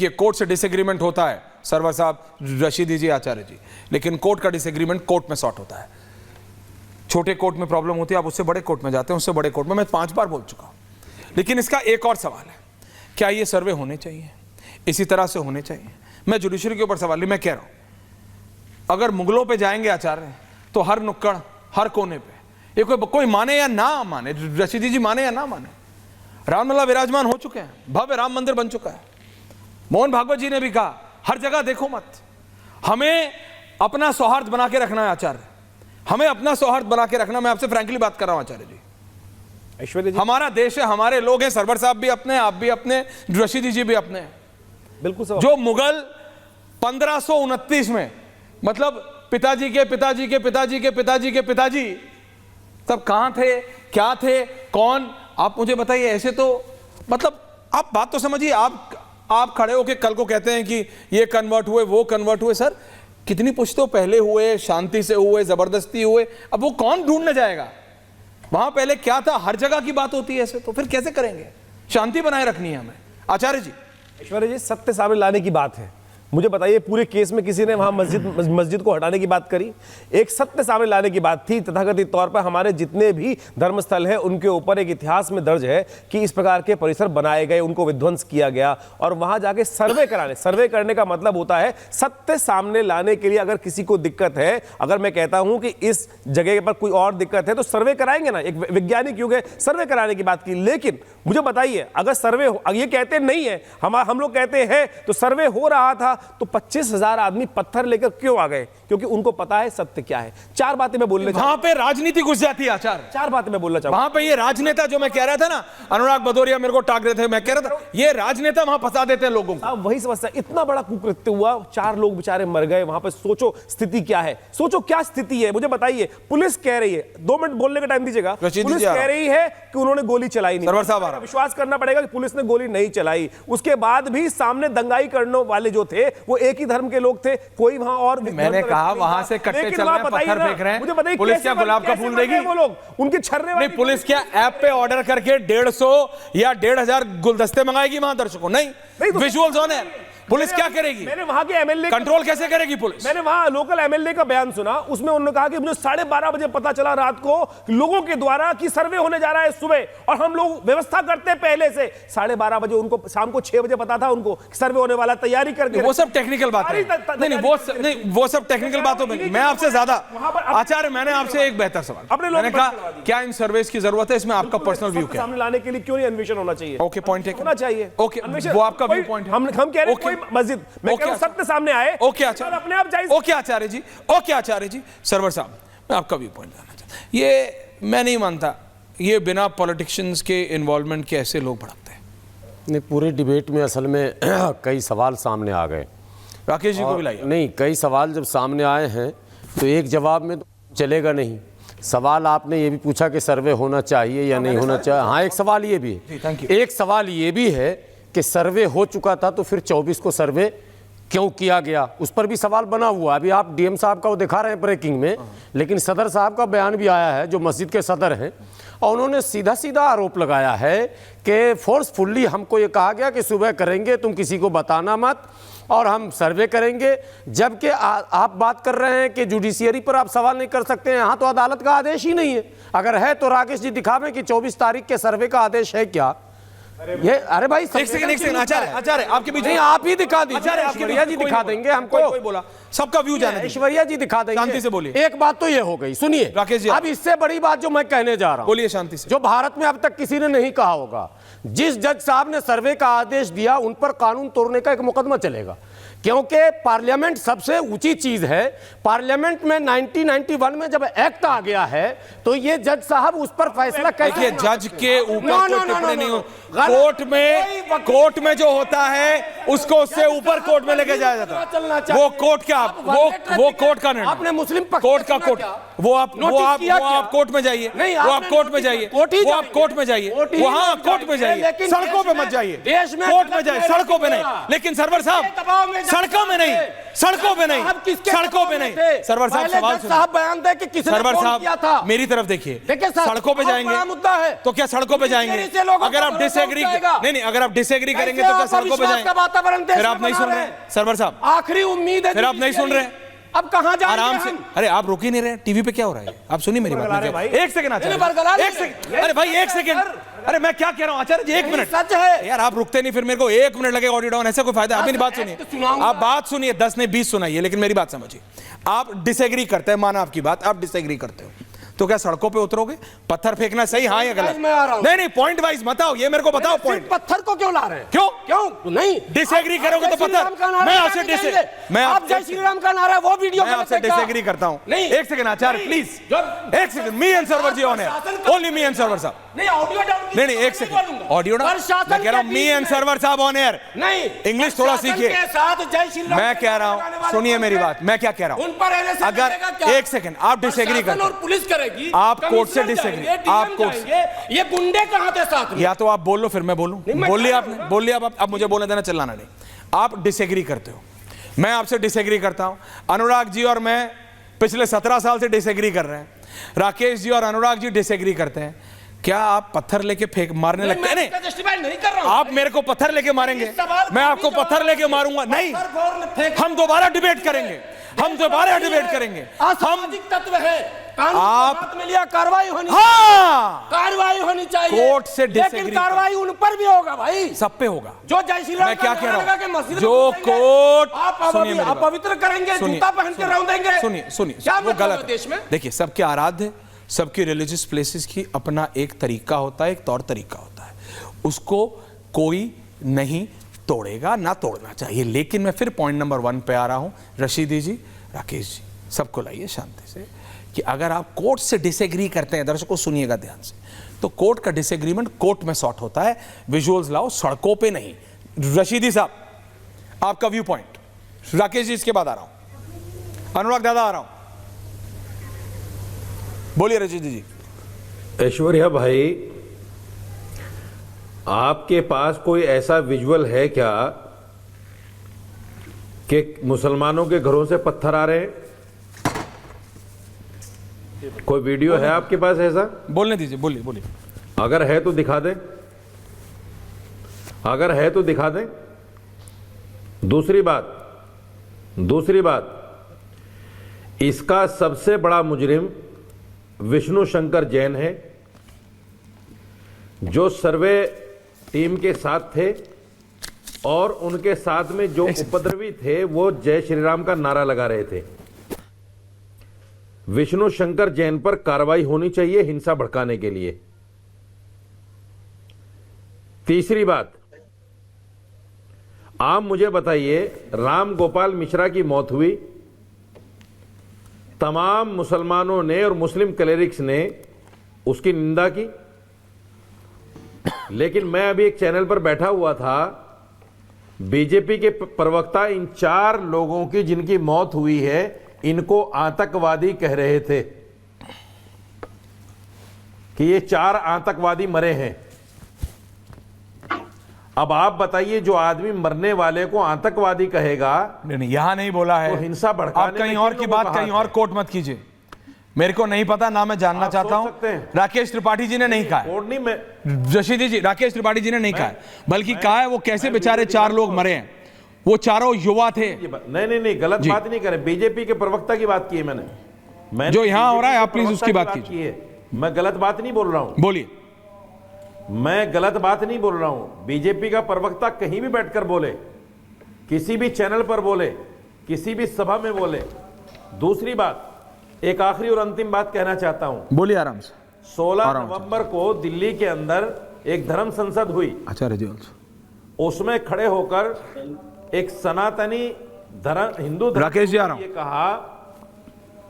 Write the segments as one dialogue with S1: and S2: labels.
S1: देखिए कोर्ट से डिसएग्रीमेंट होता है सरवर साहब, रशीदी जी, आचार्य जी, लेकिन कोर्ट का डिसएग्रीमेंट कोर्ट में सॉर्ट होता है। छोटे कोर्ट में प्रॉब्लम होती है, आप उससे बड़े कोर्ट में जाते हैं, उससे बड़े कोर्ट में, मैं 5 बार बोल चुका हूं। लेकिन इसका एक और सवाल है, क्या ये सर्वे होने चाहिए, इसी तरह से होने चाहिए? मैं जुडिशरी के ऊपर सवाल नहीं, मैं कह रहा हूं अगर मुगलों पे जाएंगे आचार्य तो हर नुक्कड़, हर कोने पे, ये कोई माने या ना माने, रशीदी जी माने या ना माने, रामलला विराजमान हो चुके हैं, भव्य राम मंदिर बन चुका है। मोहन भागवत जी ने भी कहा हर जगह देखो मत, हमें अपना सौहार्द बना के रखना है आचार्य, हमें अपना सौहार्द बना के रखना। मैं आपसे फ्रैंकली बात कर रहा हूं आचार्य जी,
S2: ऐश्वर्या जी,
S1: हमारा देश है, हमारे लोग हैं, सरवर साहब भी अपने, आप भी अपने, रशीदी जी भी अपने,
S2: बिल्कुल सर।
S1: जो मुगल 1529 में, मतलब पिताजी के पिताजी के पिताजी के पिताजी के पिताजी तब कहां थे, क्या थे, कौन, आप मुझे बताइए। ऐसे तो मतलब आप बात तो समझिए, आप खड़े होके कल को कहते हैं कि ये कन्वर्ट हुए, वो कन्वर्ट हुए। सर कितनी पुश्तों पहले हुए, शांति से हुए, जबरदस्ती हुए, अब वो कौन ढूंढने जाएगा? वहां पहले क्या था, हर जगह की बात होती है ऐसे, तो फिर कैसे करेंगे? शांति बनाए रखनी है हमें। आचार्य जी,
S2: ऐश्वर्या जी, सत्य सामने लाने की बात है, मुझे बताइए पूरे केस में किसी ने वहां मस्जिद को हटाने की बात करी? एक सत्य सामने लाने की बात थी। तथाकथित तौर पर हमारे जितने भी धर्मस्थल हैं उनके ऊपर एक इतिहास में दर्ज है कि इस प्रकार के परिसर बनाए गए, उनको विध्वंस किया गया, और वहां जाके सर्वे करने का मतलब होता है सत्य सामने लाने के लिए। अगर किसी को दिक्कत है, अगर मैं कहता हूं कि इस जगह पर कोई और दिक्कत है तो सर्वे कराएंगे ना, एक वैज्ञानिक युग है, सर्वे कराने की बात की। लेकिन मुझे बताइए अगर सर्वे ये कहते नहीं है, हम लोग कहते हैं तो सर्वे हो रहा था तो 25,000 आदमी पत्थर लेकर क्यों आ गए? क्योंकि उनको पता है सत्य क्या है। 4 बातें मैं बोलने
S1: वहां पे राजनीति घुस जाती है आचार्य।
S2: 4 बातें मैं बोलना चाहूंगा।
S1: वहां पे ये राजनेता जो मैं कह रहा था ना, अनुराग भदौरिया मेरे को टाक रहे थे, मैं कह रहा था ये राजनेता वहां फंसा देते हैं लोगों को।
S2: वही समस्या, इतना बड़ा कुकृत्य हुआ, 4 लोग बेचारे मर गए वहां पर। सोचो स्थिति क्या है, सोचो क्या स्थिति है। मुझे बताइए, पुलिस कह रही है, 2 मिनट बोलने का टाइम दीजिएगा। पुलिस कह रही है कि उन्होंने गोली चलाई नहीं।
S1: सरवर साहब,
S2: विश्वास करना पड़ेगा कि पुलिस ने गोली नहीं चलाई। उसके बाद भी सामने दंगाई करने वाले जो थे वो एक ही धर्म के लोग थे, कोई वहां और।
S1: मैंने कहा वहां से कट्टे चल रहे हैं, पत्थर फेंक रहे हैं,
S2: मुझे बताइए
S1: पुलिस क्या गुलाब का फूल देगी?
S2: वो लोग उनके छर्रे
S1: नहीं, पुलिस क्या ऐप पे ऑर्डर करके 150 या 1,500 गुलदस्ते मंगाएगी वहां दर्शकों? नहीं, विजुअल्स ऑन है। पुलिस क्या करेगी?
S2: मैंने वहां के एमएलए
S1: कंट्रोल कैसे करेगी पुलिस?
S2: मैंने वहां लोकल एमएलए का बयान सुना, उसमें उन्होंने कहा कि मुझे 12:30 बजे पता चला रात को लोगों के द्वारा कि सर्वे होने जा रहा है सुबह, और हम लोग व्यवस्था करते पहले से। 12:30 बजे उनको, शाम को 6 बजे पता था उनको सर्वे होने वाला, तैयारी करके।
S1: वो सब टेक्निकल बात है। नहीं, वो सब टेक्निकल बातों में मैं आपसे ज्यादा आचार्य, मैंने आपसे एक बेहतर सवाल, मैंने कहा क्या इन सर्वेस की जरूरत है? इसमें आपका पर्सनल व्यू क्या है?
S2: सामने लाने के लिए क्यों नहीं अन्वेषण होना चाहिए?
S1: ओके, पॉइंट
S2: होना चाहिए।
S1: ओके, वो आपका व्यू पॉइंट है।
S2: हम कह रहे हैं मस्जिद, मैं कह रहा हूं सत्य सामने आए।
S1: ओके आचार्य,
S2: अपने आप जाइए।
S1: ओके आचार्य जी, ओके आचार्य जी। सरवर साहब, मैं आपका व्यू पॉइंट जानना चाहता हूं। ये मैं नहीं मानता ये बिना पॉलिटिशियंस के इन्वॉल्वमेंट के ऐसे लोग भड़कते हैं।
S3: नहीं, पूरे डिबेट में असल में कई सवाल सामने आ गए।
S1: राकेश जी को भी लाइए।
S3: नहीं, कई सवाल जब सामने आए हैं तो एक जवाब में तो चलेगा नहीं। सवाल आपने ये भी पूछा कि सर्वे होना चाहिए या नहीं होना चाहिए। हाँ, एक सवाल ये भी है, एक सवाल ये भी है कि सर्वे हो चुका था तो फिर 24 को सर्वे क्यों किया गया, उस पर भी सवाल बना हुआ। अभी आप डीएम साहब का वो दिखा रहे हैं ब्रेकिंग में, लेकिन सदर साहब का बयान भी आया है जो मस्जिद के सदर हैं, और उन्होंने सीधा सीधा आरोप लगाया है कि फोर्सफुल्ली हमको ये कहा गया कि सुबह करेंगे, तुम किसी को बताना मत, और हम सर्वे करेंगे। जबकि आप बात कर रहे हैं कि जुडिशियरी पर आप सवाल नहीं कर सकते हैं। यहाँ तो अदालत का आदेश ही नहीं है। अगर है तो राकेश जी दिखावें कि 24 तारीख के सर्वे का आदेश है क्या? ये अरे भाई,
S1: एक सेकंड आचार्य आपके बीच
S3: नहीं, आप ही दिखा दीजिए।
S1: आचार्य,
S3: ऐश्वर्या जी दिखा देंगे हमको।
S1: कोई बोला, सबका व्यू जाने दीजिए।
S3: ऐश्वर्या जी दिखा देंगे,
S1: शांति से बोलिए।
S3: एक बात तो ये हो गई, सुनिए
S1: राकेश जी,
S3: अब इससे बड़ी बात जो मैं कहने जा रहा हूं,
S1: बोलिए शांति से।
S3: जो भारत में अब तक किसी ने नहीं कहा होगा, जिस जज साहब ने सर्वे का आदेश दिया उन पर कानून तोड़ने का एक मुकदमा चलेगा, क्योंकि पार्लियामेंट सबसे ऊंची चीज है। पार्लियामेंट में 1991 में जब एक्ट आ गया है तो ये जज साहब उस पर फैसला कैसे?
S1: जज के ऊपर कोई टिप्पणी नहीं हो। कोर्ट में जो होता है उसको उससे ऊपर कोर्ट में लेके जाया जाता है। वो कोर्ट का वो कोर्ट का निर्णय,
S3: आपने मुस्लिम
S1: कोर्ट का कोर्ट, वो आप कोर्ट में जाइए, वो आप कोर्ट में जाइए, वो आप कोर्ट में जाइए, वहां कोर्ट में जाइए, सड़कों पे मत जाइए, कोर्ट में जाइए, सड़कों पे नहीं। लेकिन सरवर साहब सड़कों में नहीं, सड़कों पे नहीं,
S4: आप किसके
S1: सड़कों पे
S4: दबाव में
S1: नहीं।
S4: थे?
S1: सरवर साहब
S4: पहले
S1: सवाल
S4: जज
S1: सुनिए।
S4: साहब बयान दे कि किसने
S1: सरवर
S4: फोन किया था।
S1: साहब मेरी तरफ देखिए,
S4: देखिए सर,
S1: सड़कों पे
S4: बहुत
S1: जाएंगे
S4: बड़ा मुद्दा है।
S1: तो क्या सड़कों पे जाएंगे?
S4: डिसएग्री से लोगों
S1: अगर
S4: का
S1: आप
S4: भरोसा
S1: डिसएग्री
S4: उठ जाएगा।
S1: नहीं, अगर आप डिसएग्री करेंगे तो
S4: कैसे
S1: क्या
S4: आप
S1: सड़कों पे
S4: अविश्वास का
S1: जाएंगे?
S4: वातावरण देश
S1: फिर
S4: में
S1: आप नहीं
S4: बना
S1: सुन
S4: रहे
S1: रहे
S4: हैं।
S1: सरवर साहब,
S4: आखिरी उम्मीद है
S1: फिर आप नहीं सुन रहे।
S4: अब कहां जाएंगे
S1: आराम से,
S4: हम?
S1: अरे आप रुक ही नहीं रहे, टीवी पे क्या हो रहा है? आप सुनिए मेरी
S2: बरगला रहे
S1: बात,
S2: भाई।
S1: एक सेकंड आचार्य,
S4: बरगला रहे
S1: एक सेकंड, अरे भाई एक सेकंड, अरे मैं क्या कह रहा हूँ आचार्य जी, एक मिनट।
S4: सच है
S1: यार आप रुकते नहीं, फिर मेरे को 1 मिनट लगेगा ऑडियो डाउन, ऐसे कोई फायदा? आप मेरी बात सुनिए,
S4: तो सुनाऊंगा।
S1: आप बात सुनिए, 10 नहीं 20 सुनाइए, लेकिन मेरी बात समझिए। आप डिसएग्री करते हैं, माना आपकी बात, आप डिसएग्री करते हो, तो क्या सड़कों पे उतरोगे? पत्थर फेंकना सही हाँ या गलत?
S4: मैं आ रहा हूं।
S1: नहीं नहीं, पॉइंट वाइज बताओ, ये मेरे को बताओ पॉइंट।
S4: पत्थर को क्यों ला रहे हैं?
S1: क्यों?
S4: क्यों नहीं
S1: डिसएग्री करोगे तो पत्थर, मैं आपसे डिसएग्री,
S4: आप जय श्री राम का नारा वो वीडियो
S1: मैं आपसे डिसएग्री करता हूं।
S4: नहीं,
S1: एक सेकंड आचार्य प्लीज, एक second, me and Sarwar ji on air, only me and Sarwar साहब।
S4: नहीं ऑडियो डाउन,
S1: नहीं नहीं, एक सेकंड, ऑडियो डाउन, मैं कह रहा हूं मी एंड सरवर साहब ऑन एयर।
S4: नहीं,
S1: इंग्लिश थोड़ा सीखिए।
S4: के साथ जय श्री राम
S1: मैं कह रहा हूं, सुनिए मेरी बात, मैं क्या कह रहा
S4: उन पर NSA
S1: हूं, अगर
S4: लगेगा क्या?
S1: एक सेकंड आप डिसएग्री करते
S4: और
S1: हैं,
S4: पुलिस करेगी,
S1: आप कोर्ट से
S4: कमिश्नर
S1: disagree,
S4: जाएंगे,
S1: आप
S4: DM
S1: कोर्ट से-
S4: जाएंगे, ये गुंडे कहां थे साथ में?
S1: या तो आप बोल लो फिर मैं बोलूं,
S4: मैं
S1: बोल लिया
S4: कह रहा
S1: आपने,
S4: हूं
S1: बोल लिया अब मुझे बोलने देना, चिल्लाना नहीं। आप डिसएग्री करते हो, मैं आपसे डिसएग्री करता हूं। अनुराग जी और मैं पिछले 17 साल से डिसएग्री कर रहे हैं, राकेश जी और अनुराग जी डिसएग्री करते हैं। क्या आप पत्थर लेके फेंक मारने लगते हैं? नहीं,
S4: जस्टिफाई नहीं कर रहा हूं।
S1: आप मेरे को पत्थर लेके मारेंगे, मैं आपको पत्थर लेके मारूंगा? नहीं, हम दोबारा डिबेट करेंगे, हम दोबारा डिबेट करेंगे। हम
S4: असामाजिक तत्व है, कानून
S1: आप-
S4: के हाथ में लिया, कार्रवाई होनी,
S1: हाँ,
S4: कार्रवाई होनी चाहिए।
S1: कोर्ट से disagree
S4: लेकिन कार्रवाई उन पर भी होगा भाई,
S1: सब पे होगा।
S4: जो जय श्री राम
S1: मैं क्या
S4: का
S1: कह
S4: नारा
S1: रहा
S4: लगा
S1: हूं?
S4: के मस्जिद में
S1: जो
S4: घुसेंगे,
S1: कोर्ट,
S4: आप
S1: सुनिए मेरी बात।
S4: अपवित्र करेंगे,
S1: सुनिए,
S4: जूता पहन के रौंद देंगे।
S1: सुनिए सुनिए,
S4: क्या
S1: वो
S4: मतलब
S1: गलत
S4: है देश में?
S1: देखिए, सबके आराध्य, सबकी रिलीजियस प्लेसेस की अपना एक तरीका होता है, एक तौर तरीका होता है, उसको कोई नहीं तोड़ेगा, ना तोड़ना चाहिए। लेकिन मैं फिर पॉइंट नंबर 1 पे आ रहा हूं, रशीदी जी, राकेश जी, सबको लाइए शांति से, कि अगर आप कोर्ट से डिसएग्री करते हैं, दर्शकों सुनिएगा ध्यान से, तो कोर्ट का डिसएग्रीमेंट कोर्ट में सॉर्ट होता है, विजुअल्स लाओ, सड़कों पे नहीं। रशीदी साहब आपका व्यू पॉइंट, राकेश जी इसके बाद आ रहा हूं, अनुराग दादा आ रहा हूं, बोलिए रशीदी जी।
S5: ऐश्वर्या भाई, आपके पास कोई ऐसा विजुअल है क्या कि मुसलमानों के घरों से पत्थर आ रहे हैं? कोई वीडियो है आपके पास ऐसा?
S1: बोलने दीजिए, बोलिए बोलिए।
S5: अगर है तो दिखा दें, अगर है तो दिखा दें। दूसरी बात, इसका सबसे बड़ा मुजरिम विष्णु शंकर जैन है, जो सर्वे टीम के साथ थे, और उनके साथ में जो उपद्रवी थे वो जय श्री राम का नारा लगा रहे थे। विष्णु शंकर जैन पर कार्रवाई होनी चाहिए हिंसा भड़काने के लिए। तीसरी बात, आप मुझे बताइए, राम गोपाल मिश्रा की मौत हुई, तमाम मुसलमानों ने और मुस्लिम क्लेरिक्स ने उसकी निंदा की, लेकिन मैं अभी एक चैनल पर बैठा हुआ था, बीजेपी के प्रवक्ता इन 4 लोगों की जिनकी मौत हुई है, इनको आतंकवादी कह रहे थे कि ये 4 आतंकवादी मरे हैं। अब आप बताइए, जो आदमी मरने वाले को आतंकवादी कहेगा,
S1: नहीं, यहां नहीं बोला है,
S5: तो हिंसा भड़काने
S1: आप कहीं
S5: में
S1: और
S5: किन
S1: की
S5: लोगों
S1: बात
S5: का
S1: कहीं
S5: हाथ
S1: और
S5: है?
S1: कोट मत कीजिए, मेरे को नहीं पता, ना मैं जानना
S5: आप
S1: चाहता
S5: सोच सकते
S1: हूं।
S5: हैं।
S1: राकेश त्रिपाठी जी ने नहीं कहा है,
S5: कोड नहीं, मैं
S1: रशीदी जी, राकेश त्रिपाठी जी ने नहीं कहा है, बल्कि कहा है वो कैसे बेचारे 4 लोग मरे हैं, वो चारों युवा थे।
S5: नहीं, गलत बात नहीं करें। बीजेपी के प्रवक्ता की बात की है मैंने
S1: जो यहां हो रहा है, आप
S5: बीजेपी के
S1: प्लीज उसकी
S5: प्रवक्ता
S1: बात
S5: की है। मैं गलत बात नहीं बोल रहा हूं,
S1: बोलिए।
S5: मैं गलत बात नहीं बोल रहा हूं। बीजेपी का प्रवक्ता कहीं भी बैठकर बोले, किसी भी चैनल पर बोले, किसी भी सभा में बोले। दूसरी बात, एक आखिरी और अंतिम बात कहना चाहता हूं।
S1: बोलिए आराम से।
S5: 16 नवंबर को दिल्ली के अंदर एक धर्म संसद हुई,
S1: आचार्य जी,
S5: उसमें खड़े होकर एक सनातनी हिंदू
S1: राकेश जी, आ रहा हूं।
S5: ये कहा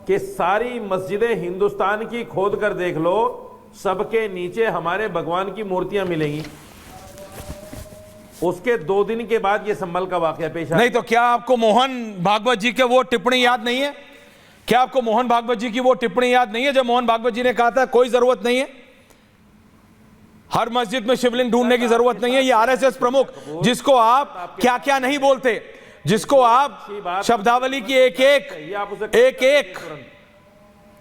S5: कि सारी मस्जिदें हिंदुस्तान की खोद कर देख लो, सबके नीचे हमारे भगवान की मूर्तियां मिलेंगी। उसके 2 दिन के बाद ये संभल का वाकया पेश आया।
S1: नहीं तो क्या आपको मोहन भागवत जी के वो टिप्पणी याद नहीं है? क्या आपको मोहन भागवत जी की वो टिप्पणी याद नहीं है जब मोहन भागवत जी ने कहा था कोई जरूरत नहीं है, हर मस्जिद में शिवलिंग ढूंढने की जरूरत नहीं है? ये आरएसएस प्रमुख जिसको आप क्या क्या नहीं बोलते, जिसको आप शब्दावली की एक एक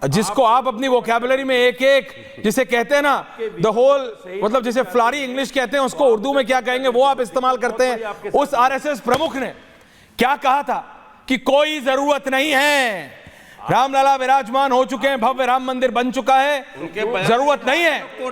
S1: जिसको आप अपनी वोकैबुलरी में एक एक जिसे कहते हैं ना द होल, मतलब जिसे फ्लारी इंग्लिश कहते हैं, उसको उर्दू में क्या कहेंगे वो आप इस्तेमाल करते हैं। उस आरएसएस प्रमुख ने क्या कहा था कि कोई जरूरत नहीं है, रामलला विराजमान हो चुके हैं, भव्य राम मंदिर बन चुका है, जरूरत नहीं है।